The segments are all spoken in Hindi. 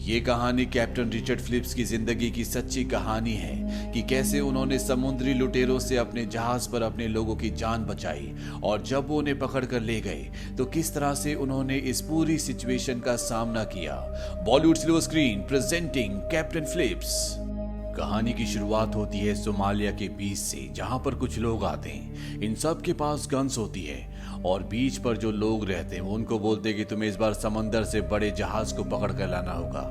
ये कहानी कैप्टन रिचर्ड फिलिप्स की जिंदगी की सच्ची कहानी है कि कैसे उन्होंने समुद्री लुटेरों से अपने जहाज पर अपने लोगों की जान बचाई और जब वो उन्हें पकड़ कर ले गए तो किस तरह से उन्होंने इस पूरी सिचुएशन का सामना किया। Bollywood silver screen presenting captain Phillips. कहानी की शुरुआत होती है सोमालिया के बीच से, जहां पर कुछ लोग आते हैं। इन सब के पास गन्स होती है और बीच पर जो लोग रहते हैं वो उनको बोलते हैं कि तुम्हें इस बार समंदर से बड़े जहाज को पकड़ कर लाना होगा।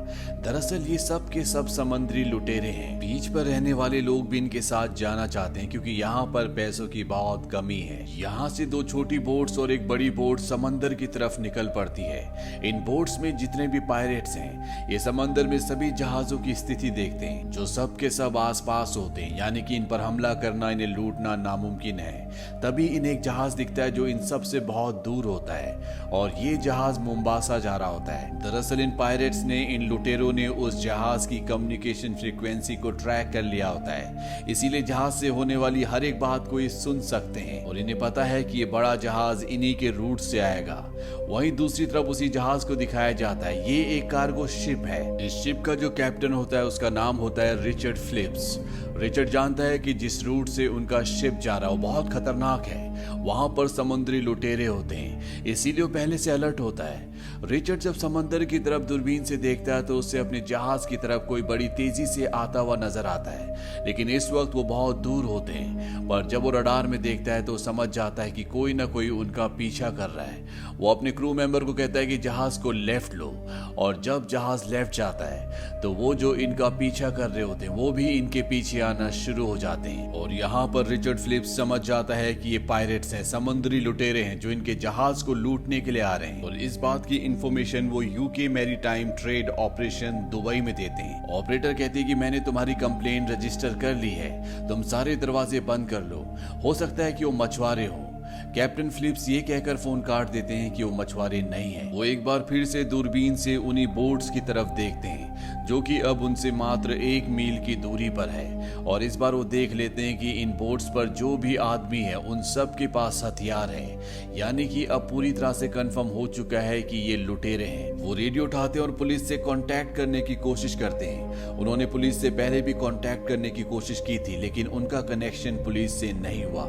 दरअसल ये सब के सब समुद्री लुटेरे हैं। बीच पर रहने वाले लोग भी इनके साथ जाना चाहते हैं क्योंकि यहाँ पर पैसों की बहुत कमी है। यहाँ से दो छोटी बोट्स और एक बड़ी बोट समंदर की तरफ निकल पड़ती है। इन बोट्स में जितने भी पायरेट्स हैं ये समंदर में सभी जहाजों की स्थिति देखते हैं जो सब के सब आसपास होते हैं, यानी कि इन पर हमला करना, इन्हें लूटना नामुमकिन है। तभी इन्हें एक जहाज दिखता है जो इन सब से बहुत दूर होता है और ये जहाज मोम्बासा जा रहा होता है। दरअसल इन पायरेट्स ने, इन लुटेरों ने उस जहाज की कम्युनिकेशन फ्रीक्वेंसी को ट्रैक कर लिया होता है, इसीलिए जहाज से होने वाली हर एक बात को ये सुन सकते हैं और इन्हें पता है कि ये बड़ा जहाज इन्हीं के रूट से आएगा। वहीं दूसरी तरफ उसी जहाज को दिखाया जाता है। ये एक कार्गो शिप है। इस शिप का जो कैप्टन होता है उसका नाम होता है रिचर्ड फिलिप्स। रिचर्ड जानता है कि जिस रूट से उनका शिप जा रहा है वो बहुत खतरनाक है, वहां पर समुद्री लुटेरे होते हैं, इसीलिए वो पहले से अलर्ट होता है। रिचर्ड जब समंदर की तरफ दूरबीन से देखता है तो उसे अपने जहाज की तरफ कोई बड़ी तेजी से आता हुआ नजर आता है, लेकिन इस वक्त वो बहुत दूर होते हैं। पर जब वो रडार में देखता है तो समझ जाता है कि कोई ना कोई उनका पीछा कर रहा है। वो अपने क्रू मेंबर को कहता है कि जहाज को लेफ्ट लो और जब जहाज लेफ्ट जाता है तो वो जो इनका पीछा कर रहे होते हैं वो भी इनके पीछे आना शुरू हो जाते हैं। और यहाँ पर रिचर्ड फिलिप्स समझ जाता है कि ये पायरेट्स हैं, समुद्री लुटेरे हैं जो इनके जहाज को लूटने के लिए आ रहे हैं। और इस बात की इंफॉर्मेशन वो UK maritime trade operation Dubai में देते हैं। ऑपरेटर कहती है कि मैंने तुम्हारी कंप्लेंट रजिस्टर कर ली है, तुम सारे दरवाजे बंद कर लो, हो सकता है कि वो मछुआरे हो। कैप्टन फिलिप्स ये कहकर फोन काट देते हैं कि वो मछुआरे नहीं हैं। वो एक बार फिर से दूरबीन से उन्हीं बोट्स की तरफ देखते हैं जो कि अब उनसे मात्र 1 मील की दूरी पर है और इस बार वो देख लेते हैं कि इन बोट्स पर जो भी आदमी है उन सब के पास हथियार है, यानी कि अब पूरी तरह से कंफर्म हो चुका है कि ये लुटेरे हैं। वो रेडियो उठाते हैं और पुलिस से कांटेक्ट करने की कोशिश करते हैं। उन्होंने पुलिस से पहले भी कांटेक्ट करने की कोशिश की थी लेकिन उनका कनेक्शन पुलिस से नहीं हुआ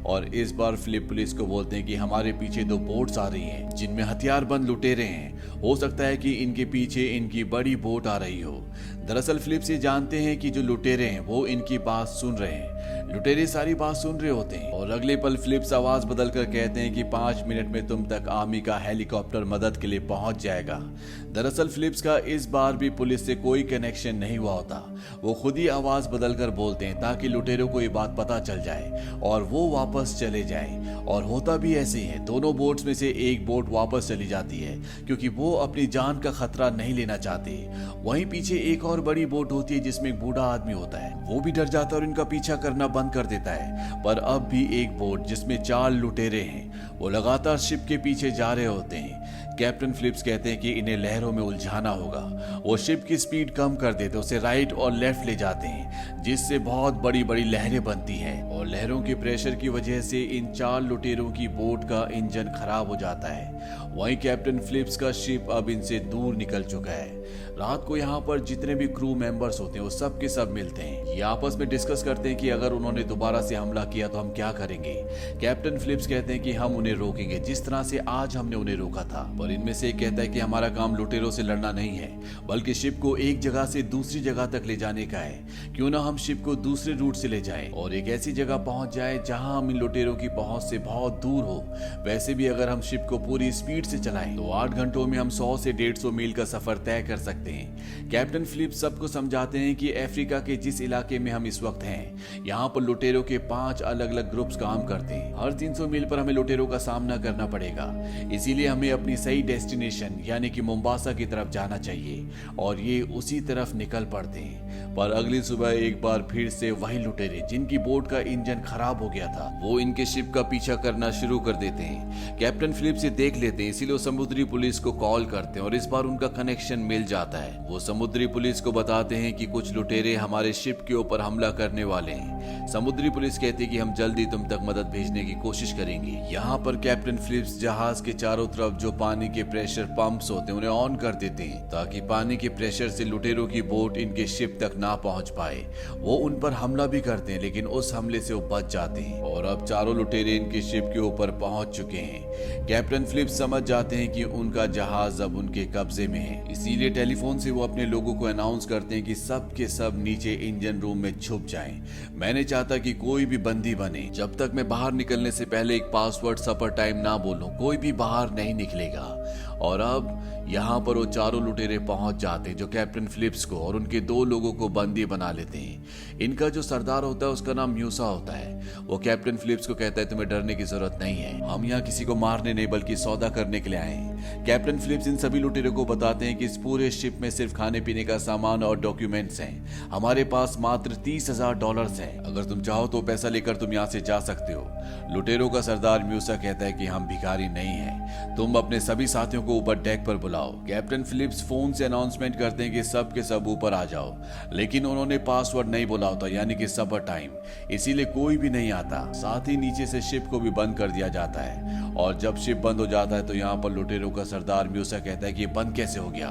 और इस बार फिलिप पुलिस को बोलते हैं कि हमारे पीछे 2 बोट्स आ रही हैं जिनमें हथियारबंद लुटेरे हैं, हो सकता है कि इनके पीछे इनकी बड़ी बोट आ रही हो। दरअसल फिलिप्स ये जानते हैं कि जो लुटेरे हैं वो इनकी बात सुन रहे हैं। लुटेरे सारी बात सुन रहे होते हैं और अगले पल फिलिप्स आवाज बदलकर कहते हैं कि 5 मिनट में तुम तक आर्मी का हेलीकॉप्टर मदद के लिए पहुंच जाएगा। दरअसल फिलिप्स का इस बार भी पुलिस से कोई कनेक्शन नहीं हुआ होता। वो खुद ही आवाज बदलकर बोलते हैं ताकि लुटेरों को ये बात पता चल जाए और वो वापस चले जाए। और होता भी ऐसे ही है, दोनों बोट्स में से एक बोट वापस चली जाती है क्योंकि वो अपनी जान का खतरा नहीं लेना चाहते। वहीं पीछे एक और बड़ी बोट होती है जिसमें एक बूढ़ा आदमी होता है, वो भी डर जाता है और इनका पीछा करना बंद कर देता है। पर अब भी एक बोट जिसमें 4 लुटेरे हैं वो लगातार शिप के पीछे जा रहे होते हैं। कैप्टन फिलिप्स कहते हैं कि इन्हें लहरों में उलझाना होगा। वो शिप की स्पीड कम कर देते, उसे राइट और लेफ्ट ले जाते हैं जिससे बहुत बड़ी बड़ी लहरें बनती हैं और लहरों के प्रेशर की वजह से इन 4 लुटेरों की बोट का इंजन खराब हो जाता है। वहीं कैप्टन फिलिप्स का शिप अब इनसे दूर निकल चुका है। रात को यहाँ पर जितने भी क्रू मेंबर्स होते हैं वो सब के सब मिलते हैं। ये आपस में डिस्कस करते हैं कि अगर उन्होंने दोबारा से हमला किया तो हम क्या करेंगे। कैप्टन फिलिप्स कहते हैं कि हम उन्हें रोकेंगे जिस तरह से आज हमने उन्हें रोका था। पर इनमें से एक कहता है कि हमारा काम लुटेरों से लड़ना नहीं है बल्कि शिप को एक जगह से दूसरी जगह तक ले जाने का है। क्यों ना हम शिप को दूसरे रूट से ले जाएं और एक ऐसी जगह पहुंच जाए जहां हम इन लुटेरों की पहुंच से बहुत दूर हो। वैसे भी अगर हम शिप को पूरी स्पीड से चलाएं तो 8 घंटों में हम 100 से 150 मील का सफर तय कर सकते हैं। कैप्टन फिलिप्स सबको समझाते हैं कि अफ्रीका के जिस इलाके में हम इस वक्त हैं यहाँ पर लुटेरों के 5 अलग अलग ग्रुप्स काम करते हैं। हर 300 मील पर हमें लुटेरों का सामना करना पड़ेगा, इसीलिए हमें अपनी सही डेस्टिनेशन यानी कि मोम्बासा की तरफ जाना चाहिए और ये उसी तरफ निकल पड़ते हैं। पर अगली सुबह एक बार फिर से वही लुटेरे जिनकी बोट का इंजन खराब हो गया था वो इनके शिप का पीछा करना शुरू कर देते हैं। कैप्टन फिलिप्स से देख लेते हैं, इसीलिए वो समुद्री पुलिस को कॉल करते हैं और इस बार उनका कनेक्शन मिल जाता है। वो समुद्री पुलिस को बताते हैं कि कुछ लुटेरे हमारे शिप के ऊपर हमला करने वाले हैं समुद्री पुलिस कहती है कि हम जल्दी तुम तक मदद भेजने की कोशिश करेंगे। यहाँ पर कैप्टन फिलिप्स जहाज के चारों तरफ जो पानी के प्रेशर पंप्स होते हैं उन्हें ऑन कर देते हैं ताकि पानी के प्रेशर से लुटेरों की बोट इनके शिप तक ना पहुंच पाए। वो उन पर हमला भी करते हैं लेकिन उस हमले से वो बच जाते हैं और अब चारों लुटेरे इनके शिप के ऊपर पहुंच चुके हैं। कैप्टन फिलिप्स समझ जाते हैं कि उनका जहाज अब उनके कब्जे में है, इसीलिए टेलीफोन से वो अपने लोगों को अनाउंस करते हैं कि सब के सब नीचे इंजन रूम में छुप जाएं। मैं नहीं चाहता कि कोई भी बंदी बने। जब तक मैं बाहर निकलने से पहले एक पासवर्ड सपर टाइम ना बोलूं, कोई भी बाहर नहीं निकलेगा। और अब यहाँ पर वो चारों लुटेरे पहुंच जाते हैं जो कैप्टन फिलिप्स को और उनके 2 लोगों को बंदी बना लेते हैं। इनका जो सरदार होता है उसका नाम म्यूसा होता है। वो कैप्टन फिलिप्स को कहता है तुम्हें डरने की जरूरत नहीं है, हम यहाँ किसी को मारने नहीं बल्कि सौदा करने के लिए आए हैं। कैप्टन फिलिप्स इन सभी लुटेरों को बताते हैं कि इस पूरे शिप में सिर्फ खाने पीने का सामान और डॉक्यूमेंट्स हैं। हमारे पास मात्र $30,000 हैं। अगर तुम चाहो तो पैसा लेकर तुम यहाँ से जा सकते हो। लुटेरों का सरदार म्यूसा कहता है कि हम भिखारी नहीं हैं, तुम अपने सभी साथियों को ऊपर डेक पर बुलाओ। कैप्टन फिलिप्स फोन से अनाउंसमेंट करते हैं कि सब के सब ऊपर आ जाओ, लेकिन उन्होंने पासवर्ड नहीं बोला होता यानी कि सपर टाइम, इसीलिए कोई भी नहीं आता। साथ ही नीचे से शिप को भी बंद कर दिया जाता है और जब शिप बंद हो जाता है तो यहाँ पर लुटेरों का सरदार म्यूसा कहता है कि ये बंद कैसे हो गया।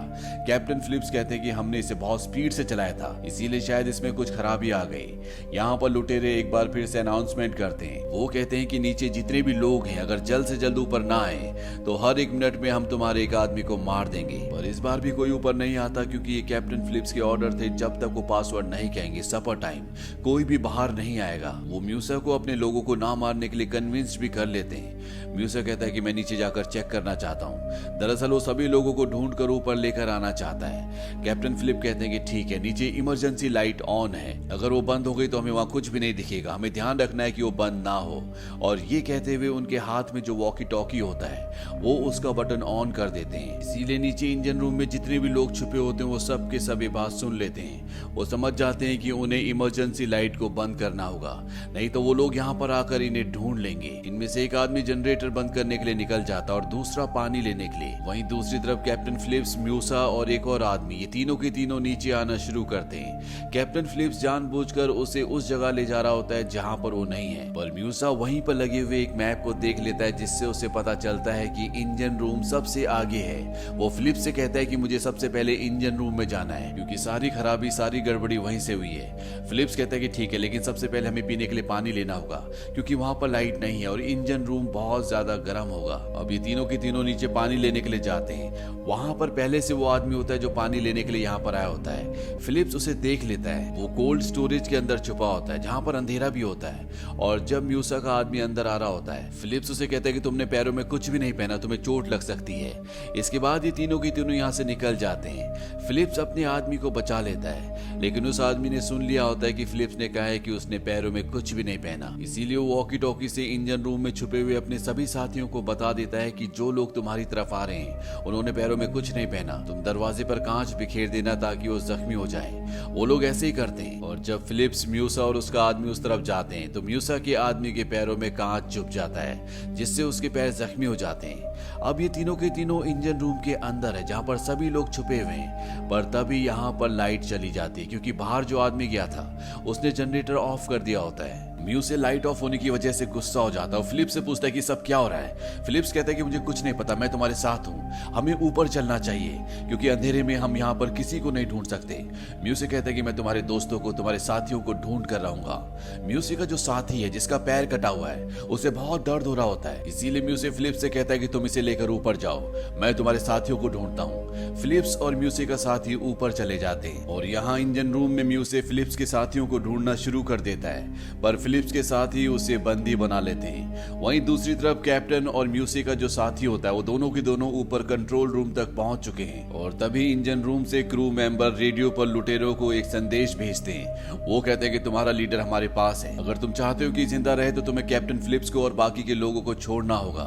कैप्टन फिलिप्स कहते हैं कि हमने इसे बहुत स्पीड से चलाया था, इसीलिए शायद इसमें कुछ खराबी आ गई। यहाँ पर लुटेरे एक बार फिर से अनाउंसमेंट करते हैं। वो कहते हैं कि नीचे जितने भी लोग हैं अगर जल्द से जल्द ऊपर ना आए तो हर 1 मिनट में हम तुम्हारे एक आदमी को मार देंगे। पर इस बार भी कोई ऊपर नहीं आता क्योंकि ये कैप्टन फिलिप्स के ऑर्डर थे। जब तक वो पासवर्ड नहीं कहेंगे सपर टाइम, कोई भी बाहर नहीं आएगा। वो म्यूसा को अपने लोगों को ना मारने के लिए कन्विंस भी कर लेते हैं। म्यूसा कहता है कि मैं नीचे जाकर चेक करना चाहता हूँ। दरअसल वो सभी लोगों को ढूंढ कर ऊपर लेकर आना चाहता है। कैप्टन फिलिप कहते हैं कि ठीक है, नीचे इमरजेंसी लाइट ऑन है, अगर वो बंद हो गई तो हमें वहां कुछ भी नहीं दिखेगा, हमें ध्यान रखना है कि वो बंद ना हो। और ये कहते हुए उनके हाथ में जो वॉकी टॉकी होता है वो उसका बटन ऑन कर देते हैं। इसीलिए नीचे इंजन रूम में जितने भी लोग छुपे होते हैं वो सब के सब ये बात सुन लेते हैं। वो समझ जाते हैं कि उन्हें इमरजेंसी लाइट को बंद करना होगा, नहीं तो वो लोग यहाँ पर आकर इन्हें ढूंढ लेंगे। इनमें से एक आदमी जनरेटर बंद करने के लिए निकल जाता और दूसरा पानी लेने के लिए। वहीं दूसरी तरफ कैप्टन फिलिप्स, म्यूसा और एक और आदमी, ये तीनों के तीनों नीचे आना शुरू करते हैं। कैप्टन फिलिप्स जानबूझकर उसे उस जगह ले जा रहा होता है जहाँ पर वो नहीं है, पर म्यूसा वहीं पर लगे हुए एक मैप को देख लेता है जिससे उसे पता चलता है कि इंजन रूम सबसे आगे है। वो फिलिप्स से कहता है कि मुझे सबसे पहले इंजन रूम में जाना है क्योंकि सारी खराबी, सारी गड़बड़ी वहीं से हुई है। फिलिप्स कहता है कि ठीक है, लेकिन सबसे पहले हमें पीने के लिए पानी लेना होगा क्योंकि वहां पर लाइट नहीं है और इंजन रूम बहुत ज्यादा गर्म होगा। अब ये तीनों के तीनों नीचे पानी लेने के लिए जाते हैं। वहां पर पहले से वो आदमी होता है जो पानी लेने के लिए यहाँ पर आया होता है। फिलिप्स उसे देख लेता है। वो कोल्ड स्टोरेज के अंदर छुपा होता है जहाँ पर अंधेरा भी होता है। और जब म्यूसा का आदमी अंदर आ रहा होता है, फिलिप्स उसे कहता है कि तुमने पैरों में कुछ भी नहीं पहना, तुम्हें चोट लग सकती है। इसके बाद ये तीनों के तीनों यहाँ से निकल जाते हैं। फिलिप्स अपने आदमी को बचा लेता है, लेकिन उस आदमी ने सुन लिया होता है कि फिलिप्स ने कहा है कि उसने पैरों में कुछ भी नहीं पहना। इसीलिए वो वॉकी टॉकी से इंजन रूम में छुपे हुए अपने सभी साथियों को बता देता है कि जो लोग तुम्हारी तरफ आ रहे हैं उन्होंने पैरों में कुछ नहीं पहना, तुम दरवाजे पर कांच बिखेर देना ताकि वो जख्मी हो जाए। वो लोग ऐसे ही करते हैं। और जब फिलिप्स, म्यूसा और उसका आदमी उस तरफ जाते हैं तो म्यूसा के आदमी के पैरों में कांच चुभ जाता है जिससे उसके पैर जख्मी हो जाते हैं। अब ये तीनों के तीनों इंजन रूम के अंदर है जहां पर सभी लोग छुपे हुए हैं। पर तभी यहाँ पर लाइट चली जाती है क्योंकि बाहर जो आदमी गया था उसने जनरेटर ऑफ कर दिया होता है। म्यू से लाइट ऑफ होने की वजह से गुस्सा हो जाता है और फिलिप्स से पूछता है कि सब क्या हो रहा है। फिलिप्स कहता है कि मुझे कुछ नहीं पता, मैं तुम्हारे साथ हूँ, हमें ऊपर चलना चाहिए क्योंकि अंधेरे में हम यहाँ पर किसी को नहीं ढूंढ सकते। म्यू से कहता है कि मैं तुम्हारे दोस्तों को, तुम्हारे साथियों को ढूंढ कर रहूंगा। म्यूसी का जो साथी है जिसका पैर कटा हुआ है उसे बहुत दर्द हो रहा होता है, इसीलिए म्यूसी फिलिप्स से कहता है कि तुम इसे लेकर ऊपर जाओ, मैं तुम्हारे साथियों को ढूंढता हूँ। फिलिप्स और म्यूसी का साथी ऊपर चले जाते हैं और यहाँ इंजन रूम में म्यूसी फिलिप्स के साथियों को ढूंढना शुरू कर देता है, पर फिलिप्स के साथी उसे बंदी बना लेते हैं। वहीं दूसरी तरफ कैप्टन और म्यूसी का जो साथी होता है वो दोनों के दोनों ऊपर कंट्रोल रूम तक पहुंच चुके हैं और तभी इंजन रूम से क्रू मेंबर रेडियो पर लुटेरों को एक संदेश भेजते हैं। वो कहते हैं कि तुम्हारा लीडर हमारे पास है, अगर तुम चाहते हो कि जिंदा रहे तो तुम्हें कैप्टन फिलिप्स को और बाकी के लोगों को छोड़ना होगा।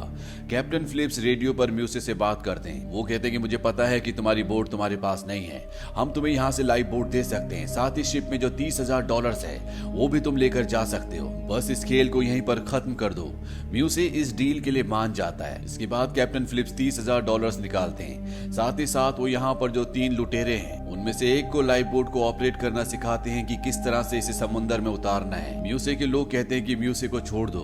कैप्टन फिलिप्स रेडियो पर म्यूसी से बात करते हैं। वो कहते हैं कि मुझे पता है कि तुम्हारी बोट तुम्हारे पास नहीं है, हम तुम्हें यहाँ से लाइव बोट दे सकते हैं, साथ ही शिप में जो $30,000 है वो भी तुम लेकर जा सकते चाहते हो, बस इस खेल को यहीं पर खत्म कर दो। म्यूसे इस डील के लिए मान जाता है। इसके बाद कैप्टन फिलिप्स $30,000 निकालते हैं। साथ ही साथ वो यहाँ पर जो 3 लुटेरे हैं उनमें से एक को लाइफ बोट को ऑपरेट करना सिखाते हैं कि किस तरह से इसे समुंदर में उतारना है। म्यूसे के लोग कहते हैं कि म्यूसे को छोड़ दो।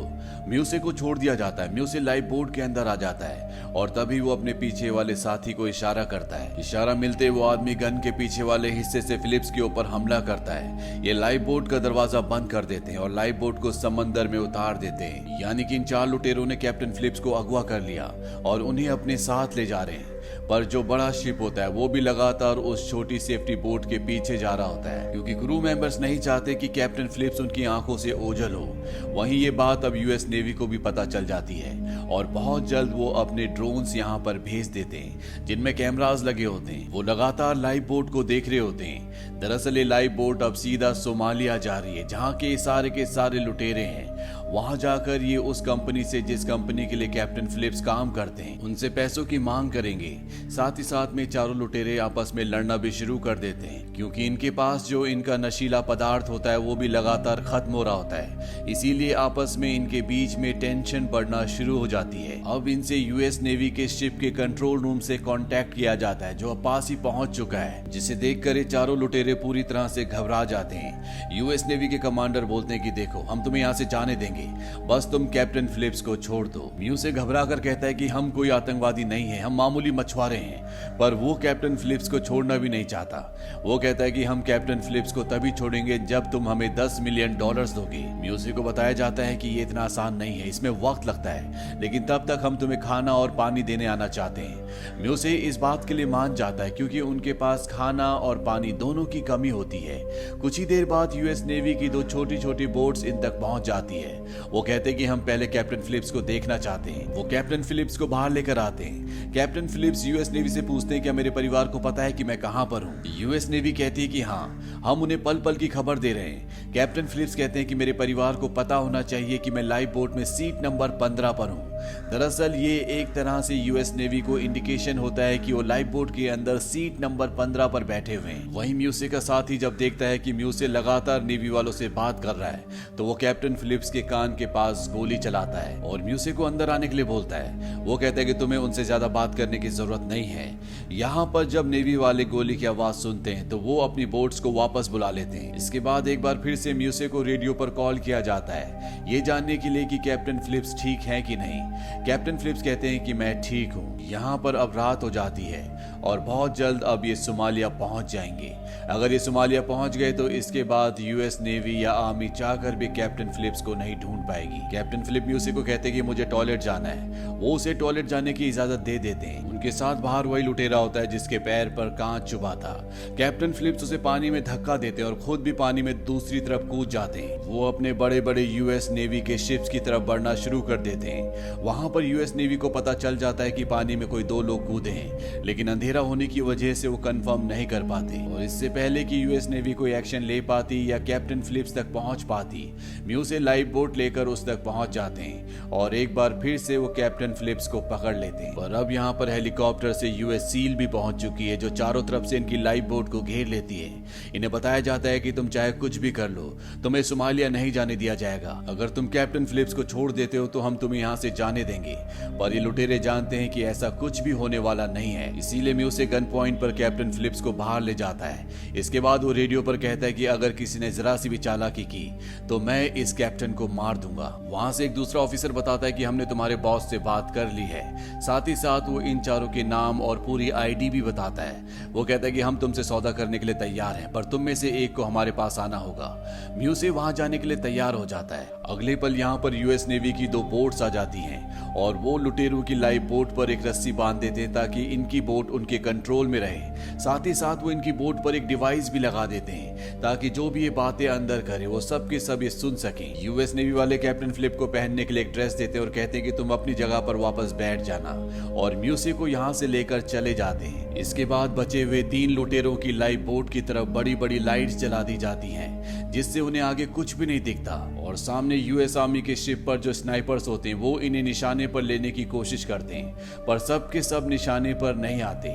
म्यूसे को छोड़ दिया जाता है। म्यूसे लाइफ बोट के अंदर आ जाता है और तभी वो अपने पीछे वाले साथी को इशारा करता है। इशारा मिलते वो आदमी गन के पीछे वाले हिस्से से फिलिप्स के ऊपर हमला करता है। ये लाइफ बोट का दरवाजा बंद कर देते हैं और लाइफ बोट को समंदर में उतार देते हैं। यानी कि इन 4 लुटेरों ने कैप्टन फिलिप्स को अगवा कर लिया और उन्हें अपने साथ ले जा रहे हैं। पर जो बड़ा शिप होता है वो भी लगातार उस छोटी सेफ्टी बोट के पीछे जा रहा होता है, क्योंकि क्रू मेंबर्स नहीं चाहते कि कैप्टन फिलिप्स उनकी आंखों से ओझल हो। वहीं ये बात अब यूएस नेवी को भी पता चल जाती है और बहुत जल्द वो अपने ड्रोन्स यहाँ पर भेज देते हैं जिनमें कैमरास लगे होते हैं। वो लगातार लाइफ बोट को देख रहे होते हैं। दरअसल ये लाइफ बोट अब सीधा सोमालिया जा रही है, जहाँ के सारे लुटेरे हैं। वहां जाकर ये उस कंपनी से जिस कंपनी के लिए कैप्टन फिलिप्स काम करते हैं उनसे पैसों की मांग करेंगे। साथ ही साथ में चारों लुटेरे आपस में लड़ना भी शुरू कर देते हैं, क्योंकि इनके पास जो इनका नशीला पदार्थ होता है वो भी लगातार खत्म हो रहा होता है। इसीलिए आपस में इनके बीच में टेंशन बढ़ना शुरू हो जाती है। अब इनसे यूएस नेवी के शिप के कंट्रोल रूम से कांटेक्ट किया जाता है, जो अब पास ही पहुंच चुका है, जिसे देखकर ये चारों लुटेरे पूरी तरह से घबरा जाते हैं। यूएस नेवी के कमांडर बोलते हैं कि देखो, हम तुम्हें यहाँ से जाने देंगे, बस तुम कैप्टन फिलिप्स को छोड़ दो। म्यूसे घबरा कर कहता है कि हम कोई आतंकवादी नहीं है, हम मामूली मछुआरे हैं। पर वो कैप्टन फिलिप्स को छोड़ना भी नहीं चाहता। वो कहता है कि हम कैप्टन फिलिप्स को तभी छोड़ेंगे जब तुम हमें $10 मिलियन दोगे। म्यूसे को बताया जाता है कि ये इतना आसान नहीं है, इसमें वक्त लगता है, लेकिन तब तक हम तुम्हें खाना और पानी देने आना चाहते हैं। म्यूसे इस बात के लिए मान जाता है क्योंकि उनके पास खाना और पानी दोनों की कमी होती है। कुछ ही देर बाद यूएस नेवी की 2 छोटी-छोटी बोट्स इन तक पहुंच जाती है। वो कहते हैं कि हम पहले कैप्टन फिलिप्स को देखना चाहते हैं। वो कैप्टन फिलिप्स को बाहर लेकर आते हैं। कैप्टन फिलिप्स यूएस नेवी से पूछते हैं कि मेरे परिवार को पता है कि मैं कहां पर हूं। यूएस नेवी कहती है कि हाँ, हम उन्हें पल पल की खबर दे रहे हैं। कैप्टन फिलिप्स कहते हैं कि मेरे परिवार को पता होना चाहिए कि मैं लाइफ बोट में सीट नंबर 15 पर हूं। दरअसल ये एक तरह से यूएस नेवी को इंडिकेशन होता है कि वो लाइफ बोट के अंदर सीट नंबर 15 पर बैठे हुए हैं। वहीं म्यूसे का साथी जब देखता है कि म्यूसे लगातार नेवी वालों से बात कर रहा है, तो वो कैप्टन फिलिप्स के कान के पास गोली चलाता है और म्यूसे को अंदर आने के लिए बोलता है। वो कहता है कि तुम्हें उनसे ज्यादा बात करने की जरूरत नहीं है। यहाँ पर जब नेवी वाले गोली की आवाज सुनते हैं तो वो अपनी बोट्स को वापस बुला लेते हैं। इसके बाद एक बार फिर से म्यूसे को रेडियो पर कॉल किया जाता है, ये जानने के लिए कि कैप्टन फिलिप्स ठीक है कि नहीं। कैप्टन फिलिप्स कहते हैं कि मैं ठीक हूँ। यहाँ पर अब रात हो जाती है और बहुत जल्द अब ये सोमालिया पहुंच जाएंगे। अगर ये सोमालिया पहुंच गए तो इसके बाद यूएस नेवी या आर्मी चाहकर भी कैप्टन फिलिप्स को नहीं ढूंढ पाएगी। कैप्टन फिलिप म्यूसे को कहते हैं कि मुझे टॉयलेट जाना है। वो उसे टॉयलेट जाने की इजाजत दे देते हैं। उनके साथ बाहर वही लुटेरा होता है जिसके पैर पर कांच चुभा था। कैप्टन फिलिप्स उसे पानी में धक्का देते हैं और खुद भी पानी में दूसरी तरफ कूद जाते हैं। वो अपने बड़े बड़े यूएस नेवी के शिप्स की तरफ बढ़ना शुरू कर देते हैं। वहां पर यूएस नेवी को पता चल जाता है कि पानी में कोई 2 लोग कूदे हैं, लेकिन अंधेरा होने की वजह से वो कंफर्म नहीं कर पाते। और इससे पहले कि यूएस नेवी कोई एक्शन ले पाती या कैप्टन फिलिप्स तक पहुंच पाती, म्यूसे लाइफ बोट लेकर उस तक पहुंच जाते हैं और एक बार फिर से वो कैप्टन फिलिप्स को पकड़ लेते हैं। पर अब यहाँ पर हेलीकॉप्टर से यूएस सील भी पहुंच चुकी है, जो चारों तरफ से इनकी लाइफ बोट को घेर लेती है। इन्हें बताया जाता है कि तुम चाहे कुछ भी कर लो, तुम्हें सोमालिया नहीं जाने दिया जाएगा। अगर तुम कैप्टन फिलिप्स को छोड़ देते हो तो हम तुम्हें यहाँ से जाने देंगे। पर ये लुटेरे जानते हैं कि ऐसा कुछ भी होने वाला नहीं है, इसीलिए म्यूसे गन पॉइंट पर कैप्टन फिलिप्स को बाहर ले जाता है। इसके बाद वो रेडियो पर कहता है कि अगर किसी ने जरा सी भी चालाकी की तो मैं इस कैप्टन को मार दूंगा। वहां से एक दूसरा ऑफिसर बताता है कि हमने तुम्हारे बॉस से बात कर ली है। साथ ही साथ वो इन चारों के नाम और पूरी आईडी भी बताता है। वो कहता है कि हम तुमसे सौदा करने के लिए तैयार हैं, पर तुम में से एक को हमारे पास आना होगा। म्यूसे वहां जाने के लिए तैयार हो जाता है। अगले पल यहाँ पर यूएस नेवी की 2 बोट्स आ जाती हैं और वो लुटेरों की लाइफ बोट पर एक रस्सी बांध देते हैं ताकि इनकी बोट उनके कंट्रोल में रहे। साथ ही साथ वो इनकी बोट पर एक डिवाइस भी लगा देते हैं ताकि जो भी ये बातें अंदर करे वो सब के सब ये सुन सकें। यूएस नेवी वाले कैप्टन फिलिप को पहनने के लिए एक ड्रेस देते हैं और कहते हैं कि तुम अपनी जगह पर वापस बैठ जाना, और म्यूसे को यहाँ से लेकर चले जाते हैं। इसके बाद बचे हुए 3 लुटेरों की लाइफ बोट की तरफ बड़ी बड़ी लाइट्स जला दी जाती हैं, जिससे उन्हें आगे कुछ भी नहीं दिखता। और और सामने यूएस आर्मी के शिप पर जो स्नाइपर्स होते हैं वो इन्हें निशाने पर लेने की कोशिश करते हैं, पर सब के सब निशाने पर नहीं आते।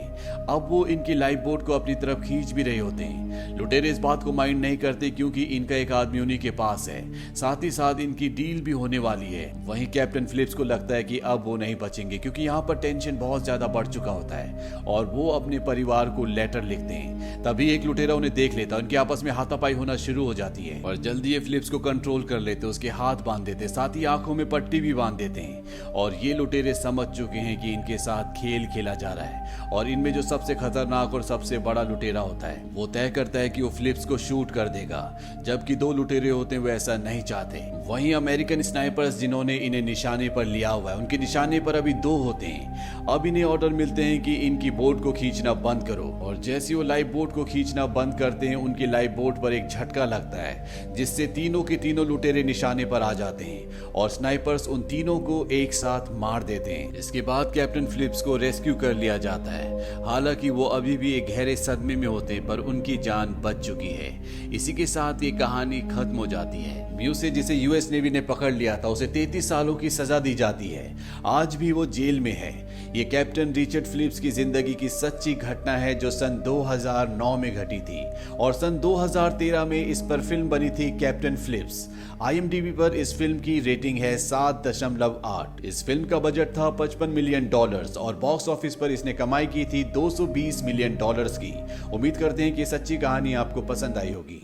अब वो इनकी लाइफ बोट को अपनी तरफ खींच भी रहे होते हैं। लुटेरे इस बात को माइंड नहीं करते क्योंकि इनका एक आदमी उन्हीं के पास है, साथ ही साथ इनकी डील भी होने वाली है। वहीं कैप्टन फिलिप्स को लगता है कि अब वो नहीं बचेंगे क्योंकि यहाँ पर टेंशन बहुत ज्यादा बढ़ चुका होता है और वो अपने परिवार को लेटर लिखते हैं। तभी एक लुटेरा उन्हें देख लेता है, उनके आपस में हाथापाई होना शुरू हो जाती है और जल्दी ये फिलिप्स को कंट्रोल कर लेते, उसके हाथ बांध देते, साथ ही आंखों में पट्टी भी बांध देते हैं। और ये लुटेरे समझ चुके हैं कि इनके साथ खेल खेला जा रहा है और इनमें जो सबसे खतरनाक और सबसे बड़ा लुटेरा होता है वो तय करता है कि वो फिलिप्स को शूट कर देगा, जबकि दो लुटेरे होते हैं वो ऐसा नहीं चाहते। वहीं अमेरिकन स्नाइपर्स जिन्होंने इन्हें निशाने पर लिया हुआ है, उनके निशाने पर अभी दो होते हैं। अब इन्हें ऑर्डर मिलते हैं कि इनकी बोट को खींचना बंद करो और जैसे वो लाइफ बोट को खींचना बंद करते हैं उनकी लाइफ बोट पर एक झटका लगता है जिससे तीनों के तीनों लुटेरे निशाने पर आ जाते हैं और स्नाइपर्स उन तीनों को एक साथ मार देते हैं। इसके बाद कैप्टन फिलिप्स को रेस्क्यू कर लिया जाता है। हालांकि वो अभी भी एक गहरे सदमे में होते पर उनकी जान बच चुकी है। इसी के साथ ये कहानी खत्म हो जाती है। म्यूसे जिसे यूएस नेवी ने पकड़ लिया था उसे 33 सालों की सजा दी जाती है। आज भी वो जेल में है। ये कैप्टन रिचर्ड फिलिप्स की जिंदगी की सच्ची घटना है जो सन 2009 में घटी थी और सन 2013 में इस पर फिल्म बनी थी कैप्टन फिलिप्स। IMDb पर इस फिल्म की रेटिंग है 7.8। इस फिल्म का बजट था $55 मिलियन और बॉक्स ऑफिस पर इसने कमाई की थी $220 मिलियन की। उम्मीद करते हैं कि सच्ची कहानी आपको पसंद आई होगी।